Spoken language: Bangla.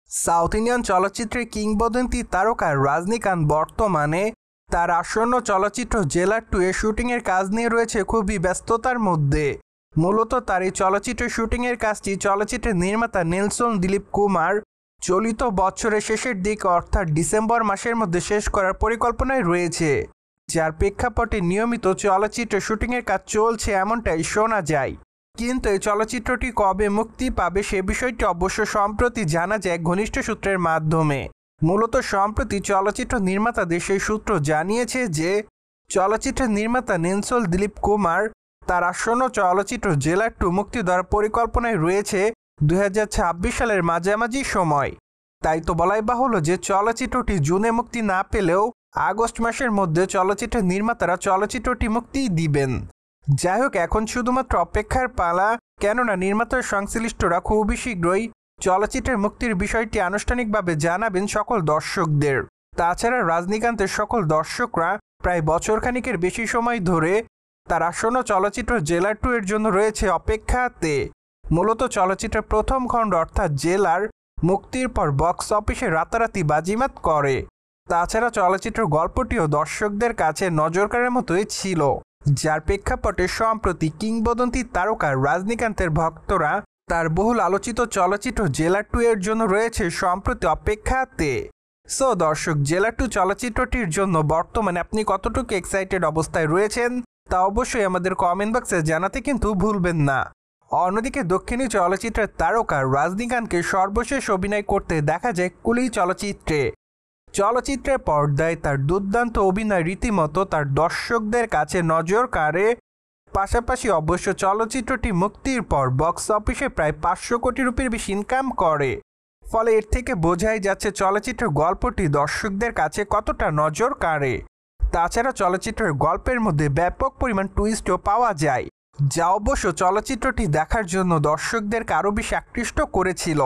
সাউথ ইন্ডিয়ান চলচ্চিত্রের কিংবদন্তি তারকা রজনীকান্ত বর্তমানে তার আসন্ন চলচ্চিত্র জেলার 2 এর শুটিংয়ের কাজ নিয়ে রয়েছে খুবই ব্যস্ততার মধ্যে। মূলত তার এই চলচ্চিত্রের শুটিংয়ের কাজটি চলচ্চিত্রের নির্মাতা নেলসন দিলীপ কুমার চলিত বছরের শেষের দিকে অর্থাৎ ডিসেম্বর মাসের মধ্যে শেষ করার পরিকল্পনায় রয়েছে, যার প্রেক্ষাপটে নিয়মিত চলচ্চিত্রের শুটিংয়ের কাজ চলছে এমনটাই শোনা যায়। কিন্তু এই চলচ্চিত্রটি কবে মুক্তি পাবে সে বিষয়টি অবশ্য সম্প্রতি জানা যায় ঘনিষ্ঠ সূত্রের মাধ্যমে। মূলত সম্প্রতি চলচ্চিত্র নির্মাতাদের সেই সূত্র জানিয়েছে যে চলচ্চিত্রের নির্মাতা নেলসন দিলীপ কুমার তার আসন্ন চলচ্চিত্র জেলার 2 মুক্তি দেওয়ার পরিকল্পনায় রয়েছে 2026 সালের মাঝামাঝি সময়। তাই তো বলাই বাহুল্য যে চলচ্চিত্রটি জুনে মুক্তি না পেলেও আগস্ট মাসের মধ্যে চলচ্চিত্রের নির্মাতারা চলচ্চিত্রটি মুক্তি দিবেন। যাই হোক, এখন শুধুমাত্র অপেক্ষার পালা, কেননা নির্মাতার সংশ্লিষ্টরা খুবই শীঘ্রই চলচ্চিত্রের মুক্তির বিষয়টি আনুষ্ঠানিকভাবে জানাবেন সকল দর্শকদের। তাছাড়া রজনীকান্তের সকল দর্শকরা প্রায় বছরখানিকের বেশি সময় ধরে তার আসন্ন চলচ্চিত্র জেলার 2 এর জন্য রয়েছে অপেক্ষাতে। মূলত চলচ্চিত্রের প্রথম খণ্ড অর্থাৎ জেলার মুক্তির পর বক্স অফিসে রাতারাতি বাজিমাত করে। তাছাড়া চলচ্চিত্রের গল্পটিও দর্শকদের কাছে নজর কাড়ার মতোই ছিল, যার প্রেক্ষাপটে সম্প্রতি কিংবদন্তি তারকা রজনীকান্তের ভক্তরা তার বহুল আলোচিত চলচ্চিত্র জেলার 2 এর জন্য রয়েছে সম্প্রতি অপেক্ষাতে। সো দর্শক, জেলার 2 চলচ্চিত্রটির জন্য বর্তমানে আপনি কতটুকু এক্সাইটেড অবস্থায় রয়েছেন তা অবশ্যই আমাদের কমেন্ট বক্সে জানাতে কিন্তু ভুলবেন না। অন্যদিকে দক্ষিণী চলচ্চিত্রের তারকা রজনীকান্তকে সর্বশেষ অভিনয় করতে দেখা যায় কুলি চলচ্চিত্রে। চলচ্চিত্রের পর্দায় তার দুর্দান্ত অভিনয় রীতিমতো তার দর্শকদের কাছে নজর কাড়ে। পাশাপাশি অবশ্য চলচ্চিত্রটি মুক্তির পর বক্স অফিসে প্রায় 500 কোটি রুপির বেশি ইনকাম করে। ফলে এর থেকে বোঝাই যাচ্ছে চলচ্চিত্রের গল্পটি দর্শকদের কাছে কতটা নজর কাড়ে। তাছাড়া চলচ্চিত্রের গল্পের মধ্যে ব্যাপক পরিমাণ টুইস্টও পাওয়া যায়, যা অবশ্য চলচ্চিত্রটি দেখার জন্য দর্শকদেরকে আরও বেশি আকৃষ্ট করেছিল।